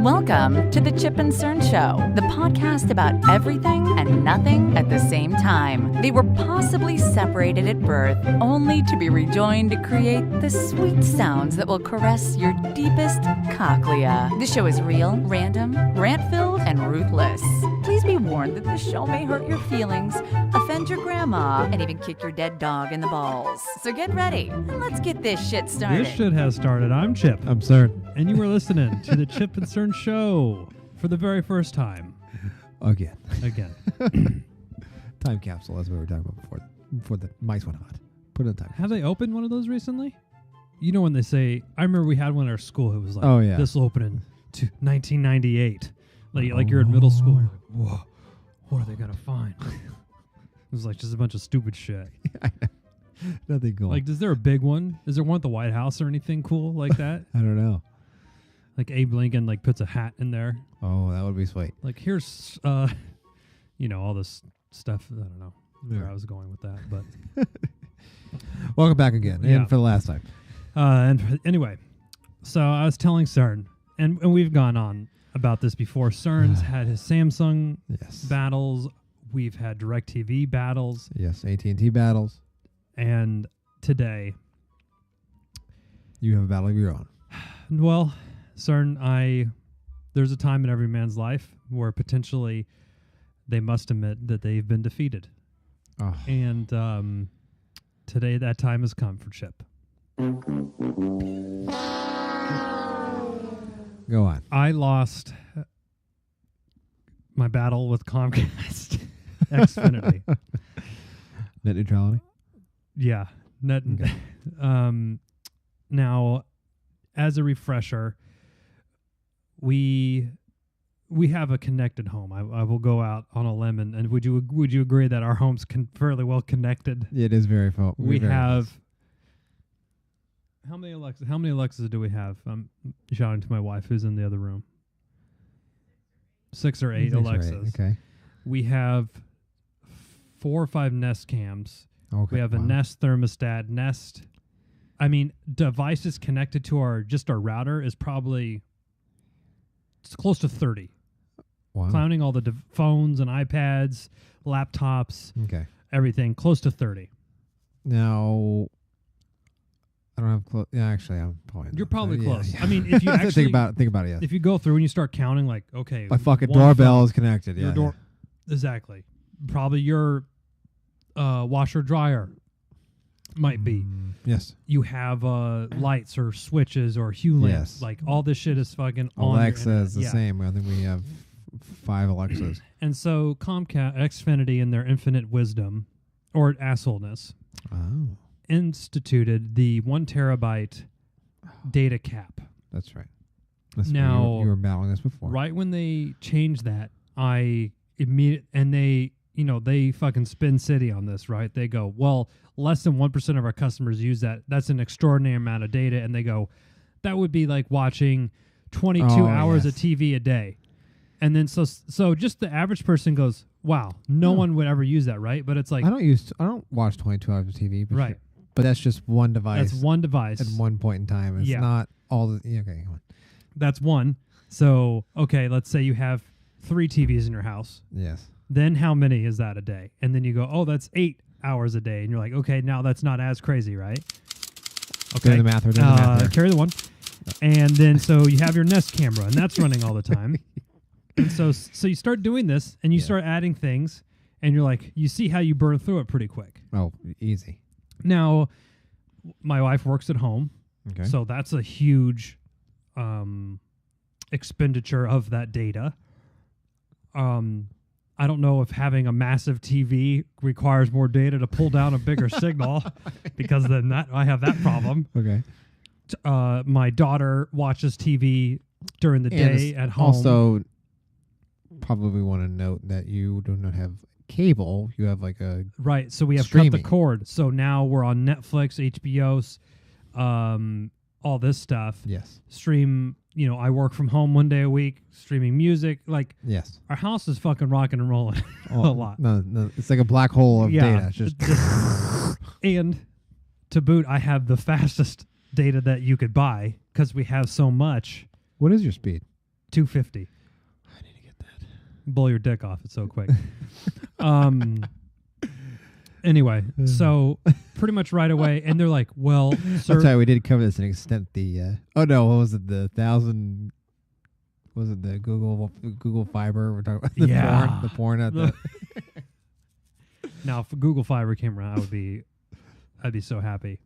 Welcome to the Chip and Cern Show, the podcast about everything and nothing at the same time. They were possibly separated at birth, only to be rejoined to create the sweet sounds that will caress your deepest cochlea. The show is real, random, rant-filled, and ruthless. Please be warned that the show may hurt your feelings, offend your grandma, and even kick your dead dog in the balls. So get ready, and let's get this shit started. This shit has started. I'm Chip. I'm Cern. And you were listening to the Chip and Cern Show for the very first time. Again. Time capsule, as we were talking about before the mics went hot. Put it in time. Have they opened one of those recently? You know when they say, I remember we had one at our school. It was like, oh, yeah. This will open in 1998. Like you're in middle school. You're like, whoa, what are they going to find? It was like just a bunch of stupid shit. Nothing cool. Like, is there a big one? Is there one at the White House or anything cool like that? I don't know. Like Abe Lincoln puts a hat in there. Oh, that would be sweet. Like here's all this stuff. I don't know where I was going with that, but welcome back again, and for the last time. Anyway, so I was telling Cern, and we've gone on about this before. Cern's had his Samsung battles. We've had DirecTV battles. Yes, AT&T battles. And today, you have a battle of your own. Well, Cern, there's a time in every man's life where potentially they must admit that they've been defeated. Oh. And today that time has come for Chip. Go on. I lost my battle with Comcast Xfinity. Net neutrality? Yeah. Okay. Now, as a refresher, we have a connected home. I will go out on a limb, and would you agree that our home's fairly well connected? It is very full. We have how many Alexas do we have? I'm shouting to my wife who's in the other room. 6 or 8 Alexas. Okay. We have 4 or 5 Nest cams. Okay. We have a Nest thermostat. Nest. I mean, devices connected to our router is probably it's close to 30. Wow. Counting all the phones and iPads, laptops, everything, close to 30. Now, I don't have close. Yeah, actually, I'm probably. You're probably close. Yeah. I mean, if you actually think about it. Yeah. If you go through and you start counting, like, okay, my fucking doorbell is connected. Your door, exactly. Probably your washer dryer might be. Yes. You have lights or switches or hue lamps. Yes. Like all this shit is fucking on. Alexa is the same. I think we have 5 Alexas. And so Comcast, Xfinity, in their infinite wisdom or assholeness, instituted the 1 terabyte data cap. That's right. Now you were battling this before. Right when they changed that, they fucking spin city on this, right? They go, well, less than 1% of our customers use that. That's an extraordinary amount of data. And they go, that would be like watching 22 hours of TV a day. And then so just the average person goes, wow, no one would ever use that, right? But it's like I don't watch 22 hours of TV, but right. But that's just one device. That's one device at one point in time. It's not all the okay. Come on. That's one. So let's say you have 3 TVs in your house. Yes. Then how many is that a day? And then you go, oh, that's 8 hours a day. And you're like, okay, now that's not as crazy, right? Okay. Do the math. Carry the one. And then so you have your Nest camera, and that's running all the time. And so you start doing this, and you start adding things, and you're like, you see how you burn through it pretty quick. Oh, easy. Now, my wife works at home, so that's a huge expenditure of that data. I don't know if having a massive TV requires more data to pull down a bigger signal, because then I have that problem. Okay. My daughter watches TV during the day at home. Also, probably want to note that you do not have cable. You have like a right. So we have streaming. cut the cord. So now we're on Netflix, HBO, all this stuff. Yes. Stream. I work from home one day a week, streaming music. Like, yes, our house is fucking rocking and rolling a lot. No, it's like a black hole of data. It's just and to boot, I have the fastest data that you could buy because we have so much. What is your speed? 250. I need to get that. Blow your dick off. It's so quick. Anyway, so pretty much right away, and they're like, "Well, sir." That's why we did cover this to an extent. Oh no, what was it? The 1,000. Was it the Google Fiber? We're talking about the porn at the. Now, if Google Fiber came around, I'd be so happy.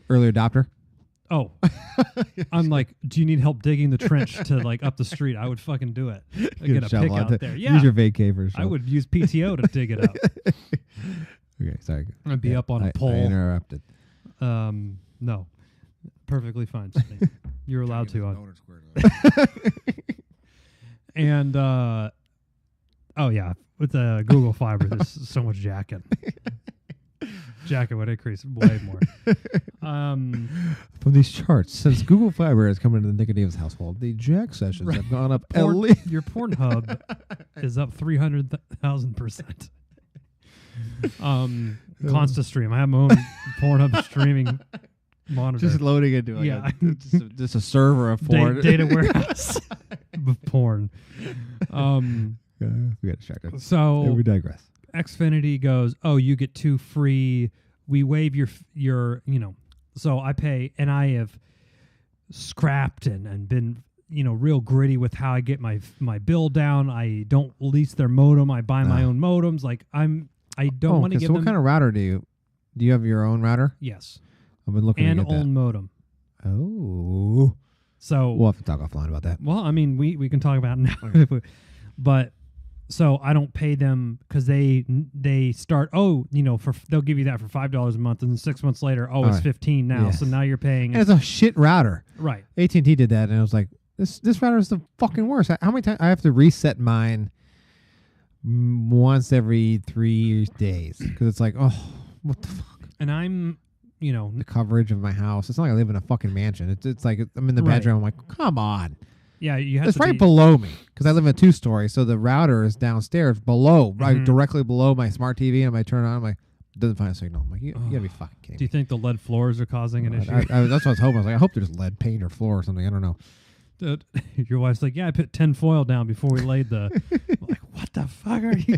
Early adopter. Oh, I'm like, do you need help digging the trench to like up the street? I would fucking do it. I'd get a pick out there. Yeah, use your vacay for a shovel. I would use PTO to dig it up. Okay, sorry. I'd be up on a pole. I interrupted. No, perfectly fine. You're allowed to. And oh yeah, with the Google Fiber, there's so much jacking. Jacking would increase way more. From these charts, since Google Fiber has come into the Nicodemus household, the jack sessions have gone up at least. Your Pornhub is up 300,000%. Consta Stream. I have my own Pornhub streaming monitor. Just loading into just a server of porn. Data warehouse of porn. We got distracted. So we digress. Xfinity goes, oh, you get 2 free. We waive your So I pay, and I have scrapped and been real gritty with how I get my bill down. I don't lease their modem. I buy my own modems. Like I don't want to give so them. What kind of router do you have your own router? Yes. I've been looking and to get that. own modem. Oh. So we'll have to talk offline about that. Well, I mean, we can talk about it now. Okay. But so I don't pay them because they start they'll give you that for $5 a month, and then 6 months later, it's $15 now. Yes. So now you're paying. And it's a shit router. Right. AT&T did that, and I was like, this router is the fucking worst. How many times I have to reset mine once every 3 days because it's like, oh, what the fuck? And I'm, the coverage of my house. It's not like I live in a fucking mansion. It's like I'm in the bedroom. I'm like, come on. Yeah, you have. It's right below me because I live in a 2-story, so the router is downstairs below, right directly below my smart TV. And I turn it on, I'm like, it doesn't find a signal. I'm like, you gotta be fucking kidding me. Do you think the lead floors are causing an issue? That's what I was hoping. I was like, I hope there's lead paint or floor or something. I don't know. Dude, your wife's like, yeah, I put 10 foil down before we laid the. I'm like, what the fuck are you?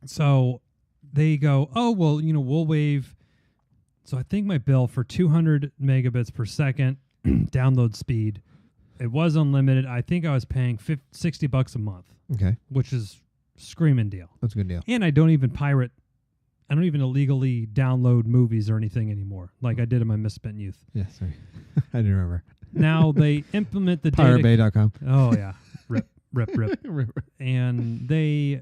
So they go, oh well, we'll waive. So I think my bill for 200 megabits per second download speed, it was unlimited. I think I was paying $60 a month. Okay, which is screaming deal. That's a good deal. And I don't even illegally download movies or anything anymore, like I did in my misspent youth. Yeah, sorry, I didn't remember. Now they implement the PirateBay.com. Oh yeah, rip. And they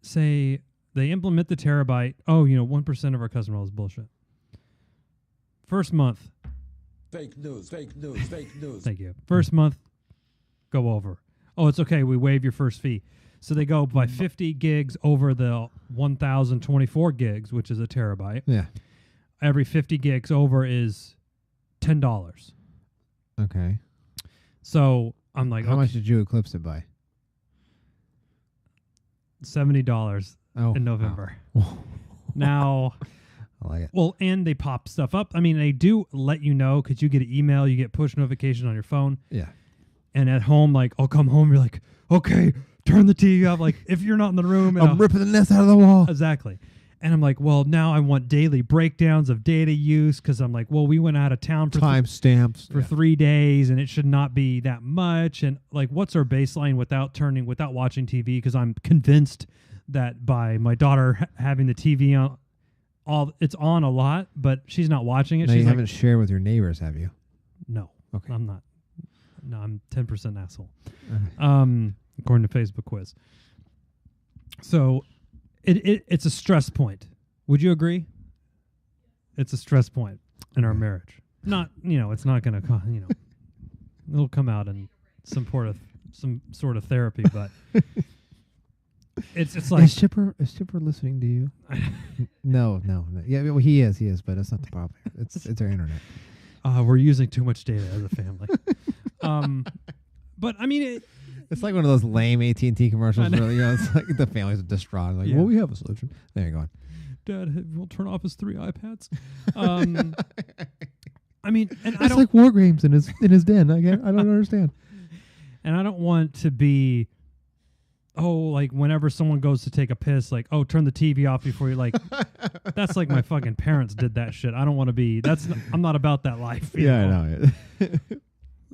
say they implement the terabyte. Oh, 1% of our customer is bullshit. First month. Fake news. Thank you. First month, go over. Oh, it's okay. We waive your first fee. So they go by 50 gigs over the 1,024 gigs, which is a terabyte. Yeah. Every 50 gigs over is $10. Okay. So I'm like, how much did you eclipse it by? $70 in November. Wow. Now, I like it. Well, and they pop stuff up. I mean, they do let you know because you get an email, you get push notification on your phone. Yeah. And at home, like, I'll come home, you're like, okay, turn the TV off. Like, if you're not in the room. I'm ripping the nest out of the wall. Exactly. And I'm like, well, now I want daily breakdowns of data use because I'm like, well, we went out of town for timestamps for 3 days and it should not be that much. And like, what's our baseline without watching TV? Because I'm convinced that by my daughter having the TV on, it's on a lot, but she's not watching it. No, she's you like, haven't shared with your neighbors, have you? No. Okay. I'm not. No, I'm 10% asshole. Okay. According to Facebook quiz. So it's a stress point. Would you agree? It's a stress point in our marriage. Not, it's not going to, it'll come out in some sort of therapy, but it's like. Is Chipper listening to you? No. Yeah, well, he is, but that's not the problem. It's our internet. We're using too much data as a family. But I mean, it's like one of those lame AT&T commercials where it's like the families are distraught. Like, well, we have a solution. There you go. Dad will turn off his 3 iPads. I mean, and it's like war games in his den. I don't understand. And I don't want to be, like whenever someone goes to take a piss, like, turn the TV off before you, like, that's like my fucking parents did that shit. I don't want to be, I'm not about that life. You know? I know.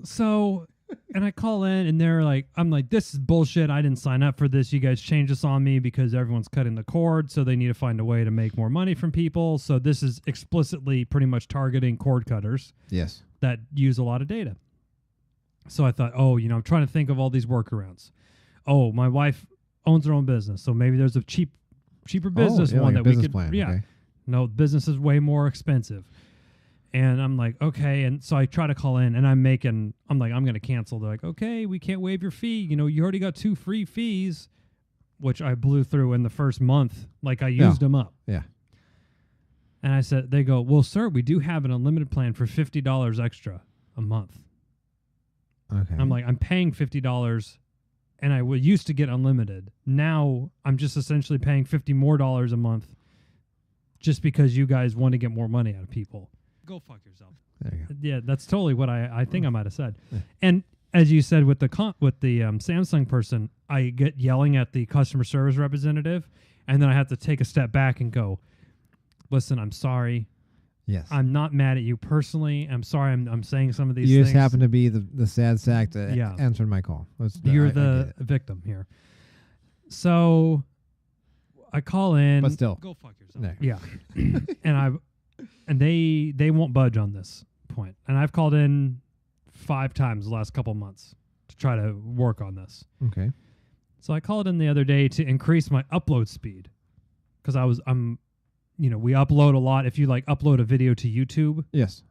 So, and I call in and they're like, I'm like, this is bullshit. I didn't sign up for this. You guys changed this on me because everyone's cutting the cord. So they need to find a way to make more money from people. So this is explicitly pretty much targeting cord cutters. Yes. That use a lot of data. So I thought, I'm trying to think of all these workarounds. My wife owns her own business. So maybe there's a cheaper business one that we could, plan. Yeah. Okay. No, business is way more expensive. And I'm like, okay. And so I try to call in and I'm like, I'm going to cancel. They're like, okay, we can't waive your fee. You already got 2 free fees, which I blew through in the first month. Like I used them up. Yeah. And they go, well, sir, we do have an unlimited plan for $50 extra a month. Okay. I'm like, I'm paying $50 and I used to get unlimited. Now I'm just essentially paying $50 more a month just because you guys want to get more money out of people. Go fuck yourself. There you go. Yeah, that's totally what I think I might have said. Yeah. And as you said with the Samsung person, I get yelling at the customer service representative, and then I have to take a step back and go, listen, I'm sorry. Yes. I'm not mad at you personally. I'm sorry I'm saying some of these things. You just happen to be the sad sack to answer my call. You're the victim here. So I call in. But still. Go fuck yourself. No. Yeah. And they won't budge on this point. And I've called in 5 times the last couple months to try to work on this. Okay. So I called in the other day to increase my upload speed because we upload a lot. If you upload a video to YouTube, yes,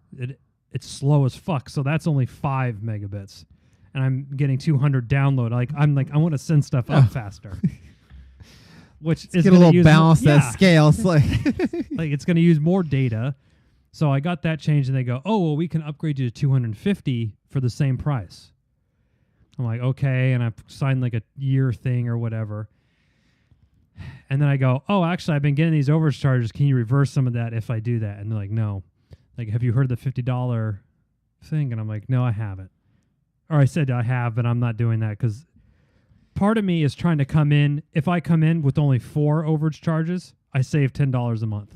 it's slow as fuck. So that's only 5 megabits, and I'm getting 200 download. I want to send stuff up faster. Which is get a little balance that scale. Like it's going to use more data. So I got that changed, and they go, we can upgrade you to 250 for the same price. I'm like, okay, and I signed a year thing or whatever. And then I go, actually, I've been getting these overage charges. Can you reverse some of that if I do that? And they're like, no. Like, have you heard the $50 thing? And I'm like, no, I haven't. Or I said I have, but I'm not doing that because part of me is trying to come in. If I come in with only 4 overage charges, I save $10 a month.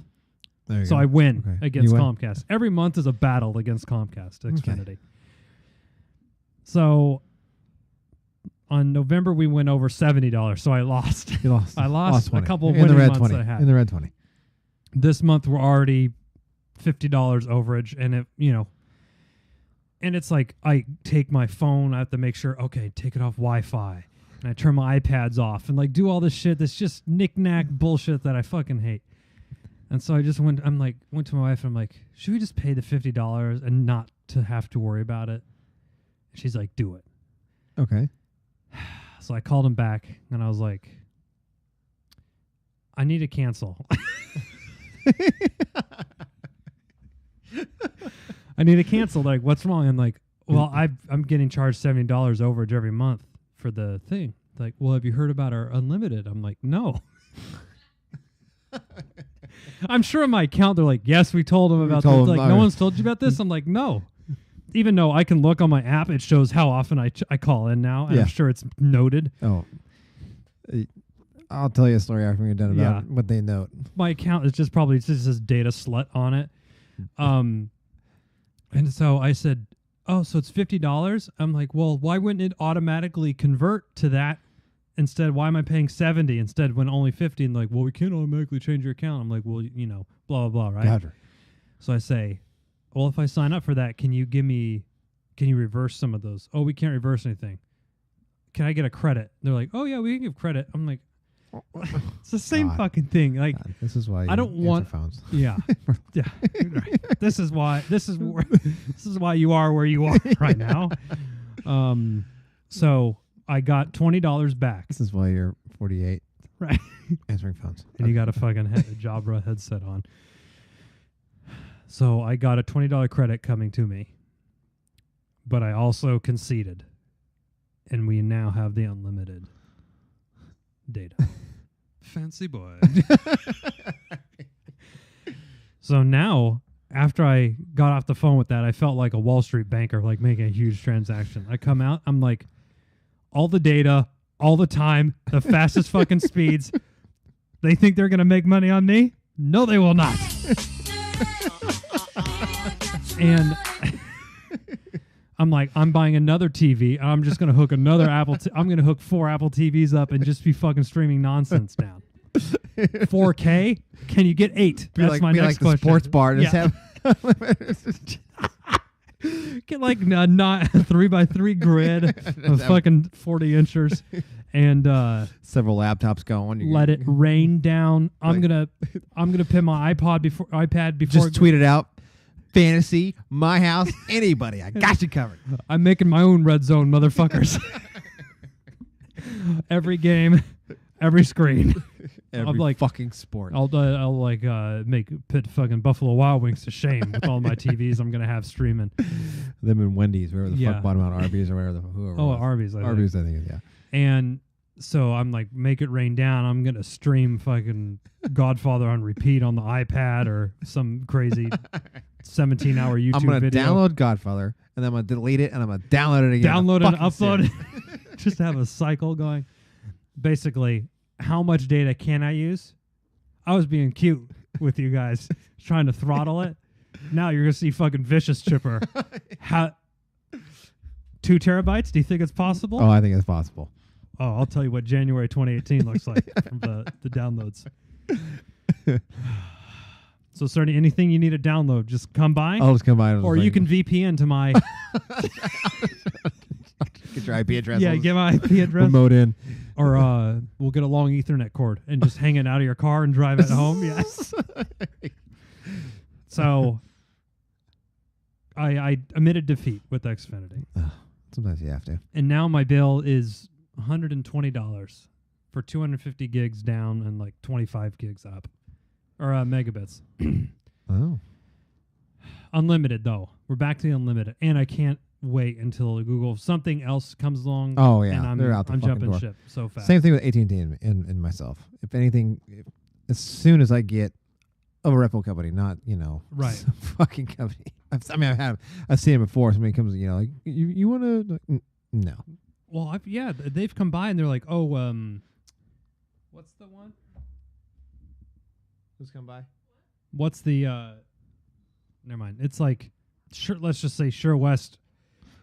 So I win against Comcast. Every month is a battle against Comcast, Xfinity. Okay. So on November, we went over $70. So I lost. You lost. I lost a couple of winning winning months 20. I had. In the red 20. This month, we're already $50 overage. And and it's like I take my phone. I have to make sure, take it off Wi-Fi. And I turn my iPads off and do all this shit that's just knick-knack bullshit that I fucking hate. And so I just went to my wife and I'm like, should we just pay the $50 and not to have to worry about it? And she's like, do it. Okay. So I called him back and I was like, I need to cancel. I need to cancel. Like, what's wrong? I'm like, well, I'm getting charged $70 overage every month for the thing. Like, well, have you heard about our unlimited? I'm like, no. I'm sure in my account they're like, yes, we told them about this. Like, no one's told you about this? I'm like, no. Even though I can look on my app, it shows how often I call in now, and I'm sure it's noted. Oh. I'll tell you a story after we're done about what they note. My account is just says data slut on it. And so I said, so it's $50? I'm like, well, why wouldn't it automatically convert to that instead? Why am I paying 70 instead when only 50? And like, well, we can't automatically change your account. I'm like, well, blah, blah, blah, right? Gotcha. So I say, well, if I sign up for that, can you reverse some of those? Oh, we can't reverse anything. Can I get a credit? They're like, oh, yeah, we can give credit. I'm like, it's the same fucking thing. Like, God, this is why I don't want phones. Yeah. Yeah. Right. This is why you are where you are right now. So I got $20 back. This is why you're 48. Right. Answering phones. And you got a fucking Jabra headset on. So I got a $20 credit coming to me. But I also conceded. And we now have the unlimited data. Fancy boy. So now, after I got off the phone with that, I felt like a Wall Street banker, like making a huge transaction. I come out, I'm like, all the data, all the time, the fastest fucking speeds. They think they're going to make money on me? No, they will not. And I'm like, I'm buying another TV. I'm just going to hook another I'm going to hook 4 Apple TVs up and just be fucking streaming nonsense down. 4K? Can you get 8? That's my next question. The sports bar. Just have get like a 3x3 grid of fucking 40 inches and several laptops going. Let it rain down. I'm gonna pin my iPad before. Just tweet it out. Fantasy, my house, anybody. I got you covered. I'm making my own red zone, motherfuckers. Every game, every screen. Every fucking sport. I'll put fucking Buffalo Wild Wings to shame with all my TVs I'm gonna have streaming. Them in Wendy's, wherever the fuck bottom out Arby's or whatever. Whoever. Oh, Arby's. Arby's, I think. Yeah. And so I'm like, make it rain down. I'm gonna stream fucking Godfather on repeat on the iPad or some crazy 17-hour YouTube I'm gonna video. download Godfather and then I'm gonna delete it and I'm gonna download it again. Download and upload it. Just have a cycle going. Basically, how much data can I use? I was being cute with you guys, trying to throttle it. Now you're gonna see fucking vicious chipper. 2 terabytes? Do you think it's possible? Oh, I think it's possible. Oh, I'll tell you what January 2018 looks like from the downloads. So, Cerny, anything you need to download, just come by. I'll just come by. Or you can VPN to my... Get your IP address. Yeah, get my IP address. Remote in. Or we'll get a long Ethernet cord and just hang it out of your car and drive it home. Yes. So, I admitted defeat with Xfinity. Sometimes you have to. And now my bill is $120 for 250 gigs down and like 25 gigs up. Or megabits. Oh. Unlimited, though. We're back to the unlimited. And I can't wait until Google something else comes along. Oh, yeah. And They're out the I'm fucking jumping door. ship so fast. Same thing with AT&T and myself. If anything, as soon as I get a repo company, not, Right. some fucking company. I've seen it before. Somebody comes, like, you want to? No. Well, they've come by and they're like, oh, what's the one? Who's come by? What's the, never mind. It's like, sure, let's just say Sure West.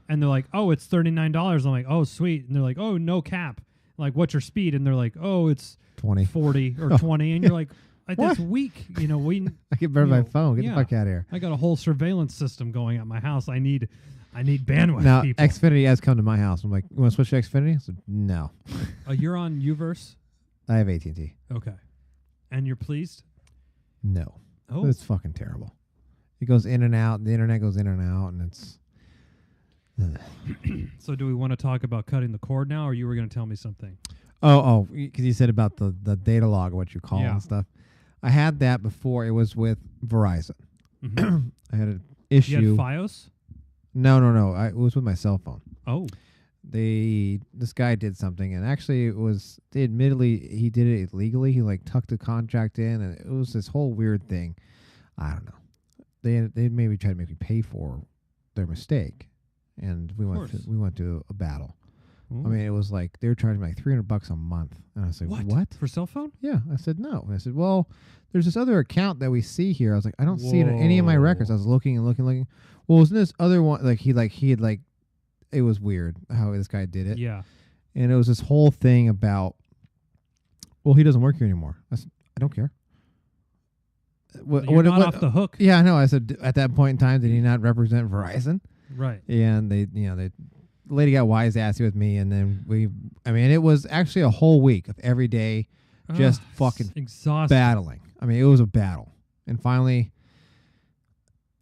And they're like, oh, it's $39. I'm like, oh, sweet. And they're like, oh, no cap. I'm like, what's your speed? And they're like, oh, it's 20. 40 or 20. And you're like, that's weak. We I get better by phone. Get the fuck out of here. I got a whole surveillance system going at my house. I need bandwidth. Now, people. Xfinity has come to my house. I'm like, you want to switch to Xfinity? I said, no. You're on Uverse? I have AT&T. Okay. And you're pleased? No. Oh. It's fucking terrible. It goes in and out. The internet goes in and out, and it's... So do we want to talk about cutting the cord now, or you were going to tell me something? Oh, because you said about the data log, what you call it and stuff. I had that before. It was with Verizon. Mm-hmm. I had an issue. You had Fios? No. It was with my cell phone. Oh. This guy did something, and actually admittedly he did it illegally. He like tucked the contract in, and it was this whole weird thing. I don't know. They maybe tried to make me pay for their mistake, and we went to a battle. Ooh. I mean, it was like they were charging me like $300 a month, and I was like, "What for cell phone?" Yeah, I said no. And I said, "Well, there's this other account that we see here." I was like, "I don't see it in any of my records." I was looking and looking. Well, wasn't this other one like he had it was weird how this guy did it. Yeah. And it was this whole thing about, well, he doesn't work here anymore. I said, I don't care. You're not off the hook. Yeah, I know. I said, at that point in time, did he not represent Verizon? Right. And the lady got wise assy with me, and then it was actually a whole week of every day just fucking exhausting battling. I mean, it was a battle. And finally,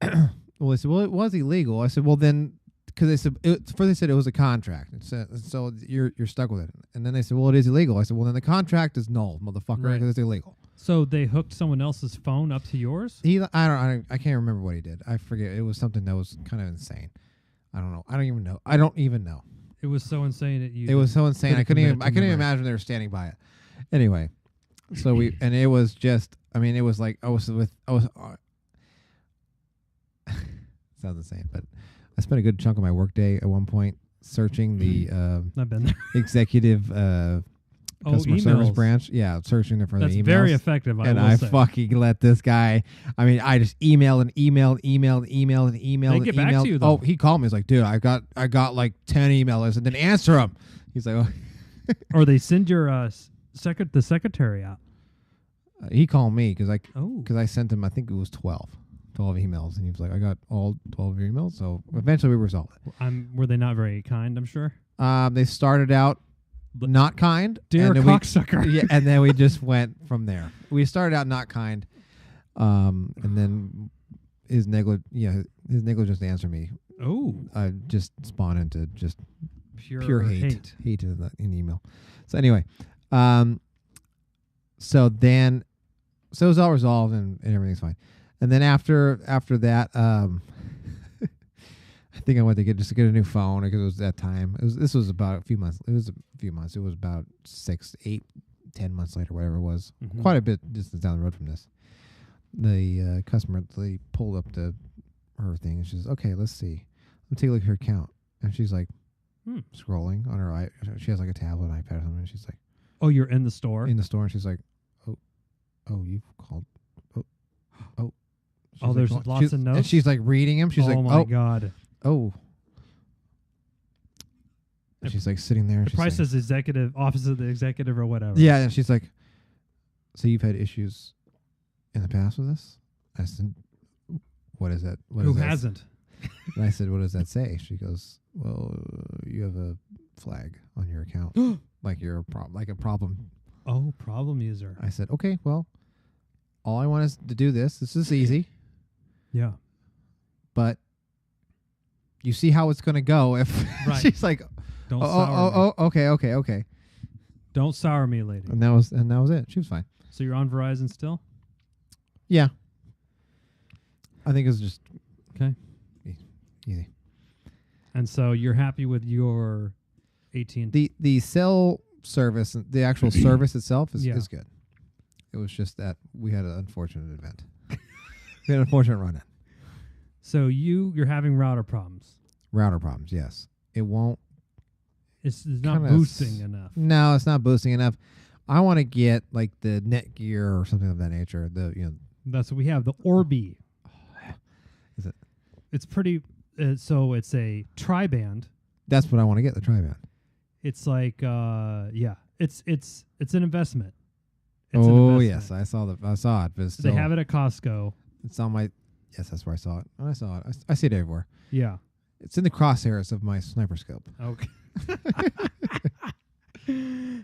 well, they said, well, it was illegal. I said, well, then, because they said it was a contract, so you're stuck with it. And then they said, well, it is illegal. I said, well, then the contract is null, motherfucker, because it's illegal. So they hooked someone else's phone up to yours? I can't remember what he did. I forget. It was something that was kind of insane. I don't know. I don't even know. It was so insane that it was so insane. I couldn't even imagine they were standing by it. Anyway, so and it was just. I mean, it was like I was sounds insane. But I spent a good chunk of my workday at one point searching the I've been there. executive customer service emails. branch. Yeah, searching there for That's the emails. very effective. I say. fucking let this guy. I mean, I just emailed. They get back to you, though. Oh, he called me. He's like, dude, I got like 10 emails and didn't answer them. He's like, oh. Or they send your the secretary out. He called me because Oh. I sent him. I think it was 12 emails, and he was like, I got all 12 of your emails. So eventually we resolved it. Were they not very kind? I'm sure. They started out not kind, Dear and then cocksucker. yeah, and then we just went from there. We started out not kind, and then his negligence to answer me Oh, just spawned into just pure hate in email. So anyway, so it was all resolved and everything's fine. And then after that, I think I went to get a new phone because it was that time. This was about a few months. It was a few months. It was about 6, 8, 10 months later, whatever it was. Mhm. Quite a bit distance down the road from this. The customer, they pulled up her thing and she says, "Okay, let's see. Let me take a look at her account." And she's like scrolling on her she has like a tablet, iPad or something. And she's like, Oh, you're in the store. in the store, and she's like, "Oh, you've called. Oh." She's like, There's "Oh," lots of notes. And she's like reading them. She's like, oh my god. "Oh." And she's like sitting there. And The she's price like, is executive office of the executive or whatever. yeah, and she's like, "So you've had issues in the past with this?" I said, "What is that? Who hasn't? And I said, "What does that say?" She goes, "Well, you have a flag on your account, like you're a problem." Oh, problem user. I said, "Okay, well, all I want is to do this. This is easy, Yeah. but you see how it's going to go if." Right. She's like, Don't sour me. okay. Don't sour me, lady. And that was it. She was fine. So you're on Verizon still? Yeah. I think it was just Okay. easy. And so you're happy with your AT&T? The cell service, the actual service itself is good. It was just that we had an unfortunate event. We had an unfortunate run-in. So you're having router problems. Router problems, yes. It won't. It's not Kinda boosting enough. No, it's not boosting enough. I want to get like the Netgear or something of that nature. That's what we have. The Orbi. Is it? It's pretty. So it's a tri-band. That's what I want to get. The tri-band. It's like It's an investment. It's an investment. Yes, I saw it. But it's still, they have it at Costco. It's on my. Yes, that's where I saw it. I saw it. I see it everywhere. Yeah. It's in the crosshairs of my sniper scope. Okay.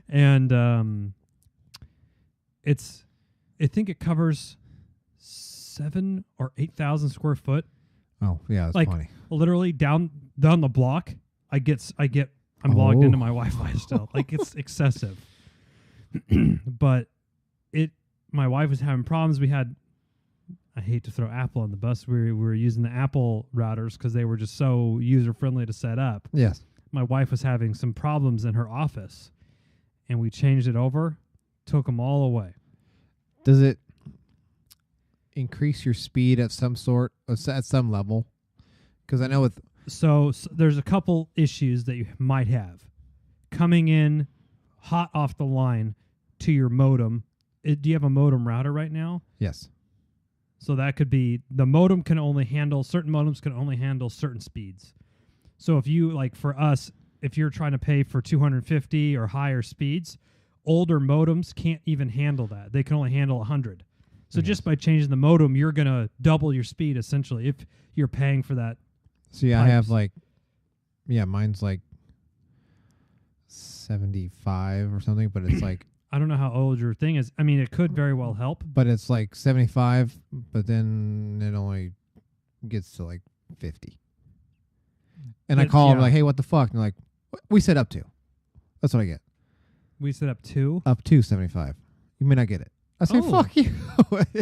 And I think it covers 7,000 or 8,000 square foot. Oh yeah, that's like funny. Literally down the block. I'm logged into my Wi-Fi still. Like it's excessive. But my wife was having problems. I hate to throw Apple on the bus. We were using the Apple routers because they were just so user friendly to set up. Yes. My wife was having some problems in her office, and we changed it over, took them all away. Does it increase your speed at some sort, at some level? Because I know with so there's a couple issues that you might have coming in hot off the line to your modem. Do you have a modem router right now? Yes. So that could be the modem can only handle certain modems can only handle certain speeds. So if you for us, if you're trying to pay for 250 or higher speeds, older modems can't even handle that. They can only handle 100. So just by changing the modem, you're going to double your speed essentially if you're paying for that. See, I have mine's like 75 or something, but it's like I don't know how old your thing is. I mean, it could very well help. But it's like 75, but then it only gets to like 50. And I call them like, "Hey, what the fuck?" And they're like, "We said up to." That's what I get. We set up 2? Up to 75. You may not get it. I say, "Fuck you."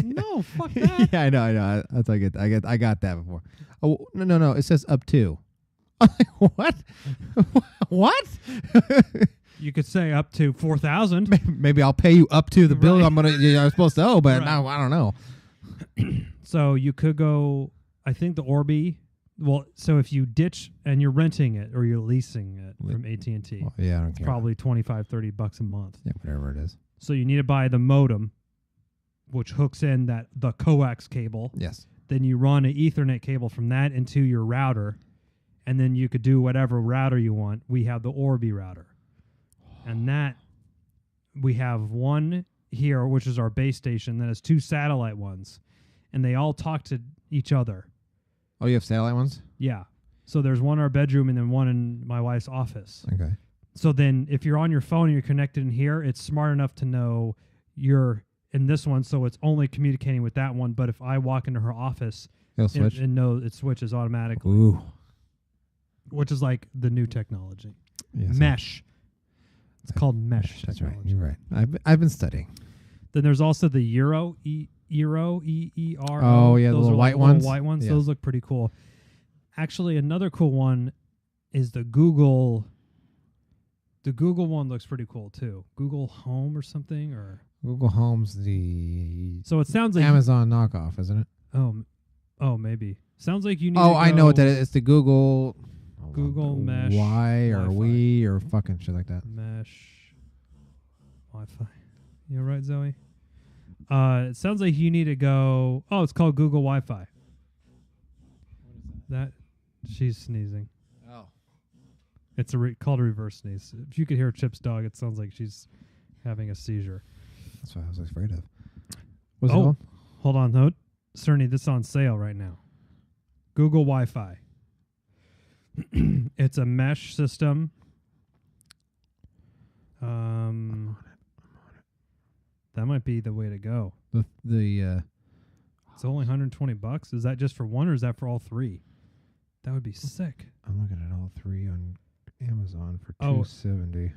No, fuck that. Yeah, I know. That's what I get. I got that before. Oh, no. It says up to. I'm like, what? What? You could say up to 4,000. Maybe I'll pay you up to the bill Right. I'm supposed to owe, but Right. now I don't know. So you could go. I think the Orbi Well, so if you ditch and you're renting it or you're leasing it from AT&T, Well, yeah, I don't it's care. probably $25-$30 a month. Yeah, whatever it is. So you need to buy the modem, which hooks in the coax cable. Yes. Then you run an Ethernet cable from that into your router, and then you could do whatever router you want. We have the Orbi router. And that, we have one here, which is our base station, that has 2 satellite ones, and they all talk to each other. Oh, you have satellite ones? Yeah. So there's one in our bedroom and then one in my wife's office. Okay. So then if you're on your phone and you're connected in here, it's smart enough to know you're in this one, so it's only communicating with that one. But if I walk into her office, It'll switch? it switches automatically. Ooh. Which is like the new technology. Yes. Mesh. It's called mesh That's technology. right. You're right. I've been studying. Then there's also the Eero, E-E-R-O. Oh, yeah, the Those little are white like ones? White ones. Yeah. Those look pretty cool. Actually, another cool one is the Google. The Google one looks pretty cool too. Google Home or something, or Google Home's the so it sounds like Amazon knockoff, isn't it? Oh, maybe. Sounds like you need. Oh, to I know what go that is. It's the Google Google Mesh Y or Wi-Fi. we or fucking shit like that. Mesh Wi-Fi. You all right, Zoe? It sounds like you need to go. Oh, it's called Google Wi-Fi. That she's sneezing. Oh. It's called a reverse sneeze. If you could hear Chip's dog, it sounds like she's having a seizure. That's what I was afraid of. What's it called? Hold on, note, Cerny, this is on sale right now. Google Wi-Fi. It's a mesh system. That might be the way to go. It's only $120. Is that just for one, or is that for all 3? That would be sick. I'm looking at all 3 on Amazon for Oh. $270.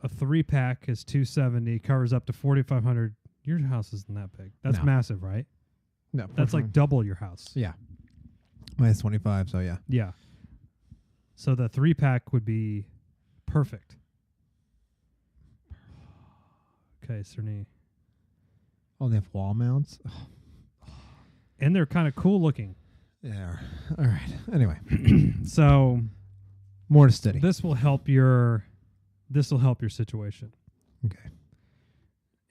A 3-pack is $270, covers up to 4,500. Your house isn't that big. That's No. massive, right? No, That's like double your house. yeah. Mine's 25, so yeah. Yeah. So the 3-pack would be perfect. Okay, Cerny. Oh, they have wall mounts. And they're kind of cool looking. Yeah. All right. Anyway, So more to study. this will help your situation. Okay.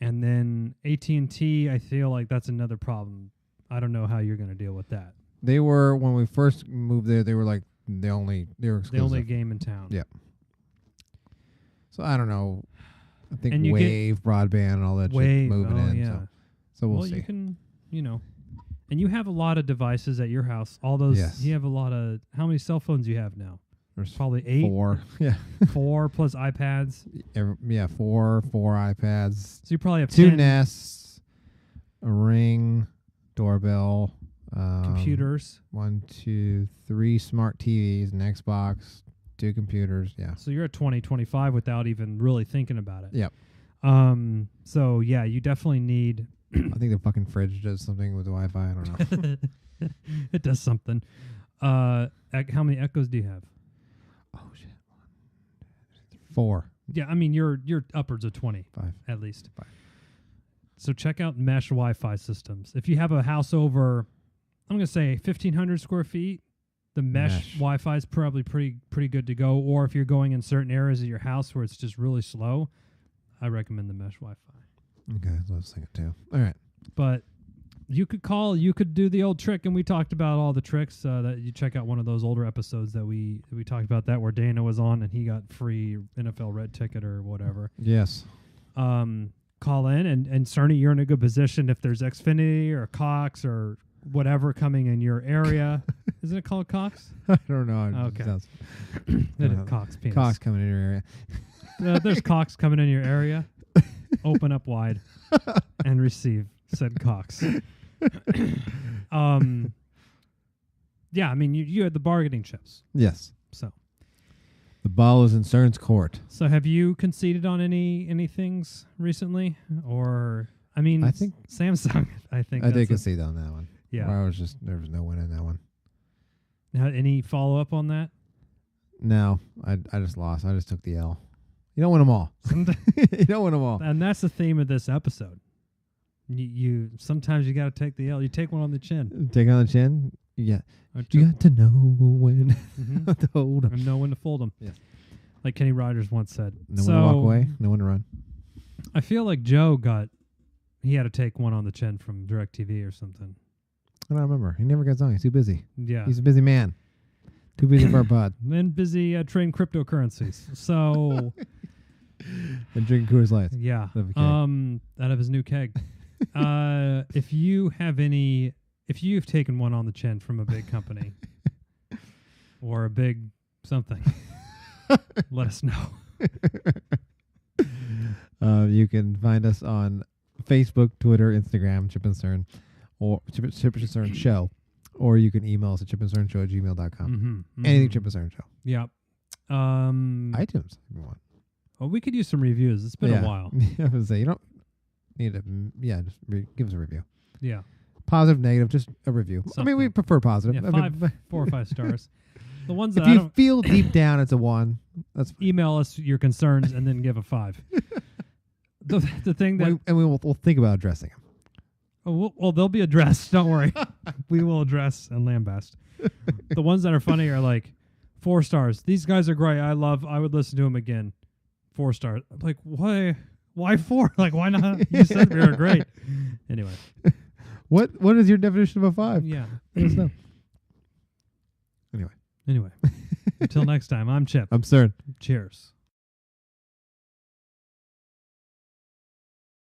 And then AT&T, I feel like that's another problem. I don't know how you're going to deal with that. They were when we first moved there. They were like they were exclusive. The only game in town. Yeah. So I don't know. I think And you Wave, broadband, and all that Wave, shit moving in. yeah. So we'll Well, see. you can, and you have a lot of devices at your house. All those, Yes. you have a lot of, how many cell phones do you have now? There's Probably 8? 4. Yeah. 4 plus iPads. Yeah. 4 iPads, So you probably have 2 10 Nests, a Ring, doorbell, computers. 1, 2, 3 smart TVs, an Xbox, 2 computers. Yeah. So you're at 20, 25 without even really thinking about it. Yep. So yeah, you definitely need. I think the fucking fridge does something with Wi-Fi. I don't know. It does something. How many Echoes do you have? Oh shit. 4, Yeah, I mean you're upwards of 20 5. at least. 5. So check out mesh Wi-Fi systems. If you have a house over, I'm gonna say 1,500 square feet, the mesh Wi-Fi is probably pretty good to go. Or if you're going in certain areas of your house where it's just really slow, I recommend the mesh Wi-Fi. Okay, that's what I was thinking too. All right. But you could do the old trick, and we talked about all the tricks. That you check out one of those older episodes that we talked about that where Dana was on and he got free NFL red ticket or whatever. Yes. Call in and Cerny, you're in a good position if there's Xfinity or Cox or whatever coming in your area. Isn't it called Cox? I don't know. Okay. Sounds- It is Cox penis. Cox coming in your area. There's Cox coming in your area. Open up wide and receive said Cox. Yeah, I mean you had the bargaining chips. Yes. So The ball is in CERN's court. So have you conceded on any things recently? Or I mean I think Samsung, I think I that's did concede on that one. Yeah. Where there was no win in that one. Any follow up on that? No, I just lost. I just took the L. You don't win them all. You don't win them all. And that's the theme of this episode. You sometimes you got to take the L. You take one on the chin. Take it on the chin. Yeah. I You took- got to know when Mhm. to hold 'em. and know when to fold them. Yes. Like Kenny Rogers once said. No one to walk away. No one to run. I feel like Joe he had to take one on the chin from DirecTV or something. I don't remember. He never gets on. He's too busy. Yeah. He's a busy man. Too busy for our pod. And busy trading cryptocurrencies. So, And drinking Coors Lights. yeah. Out of a keg. Out of his new keg. If you've taken one on the chin from a big company or a big something, let us know. You can find us on Facebook, Twitter, Instagram, Chip and Cern, or Chip and Cern Show. Or you can email us at chipandcernshow@gmail.com. Anything Chip and Cern Show. Yep. iTunes, if you want. Well, we could use some reviews. It's been a while. I was gonna say, you don't need to. Just give us a review. Yeah. Positive, negative, just a review. I mean, we Something. prefer positive. Yeah, I mean, 4 or 5 stars. The ones that if I you don't feel deep down it's a 1, that's fine. email us your concerns and then give a 5. The thing that we'll think about addressing them. well, they'll be addressed. Don't worry. We will address and lambast. The ones that are funny are like 4 stars. These guys are great. I would listen to them again. 4 stars. I'm like, why? Why 4? Like, why not? You said we were great. Anyway. What is your definition of a 5? Yeah. Let us know. Anyway. Until next time, I'm Chip. I'm Cern. Cheers.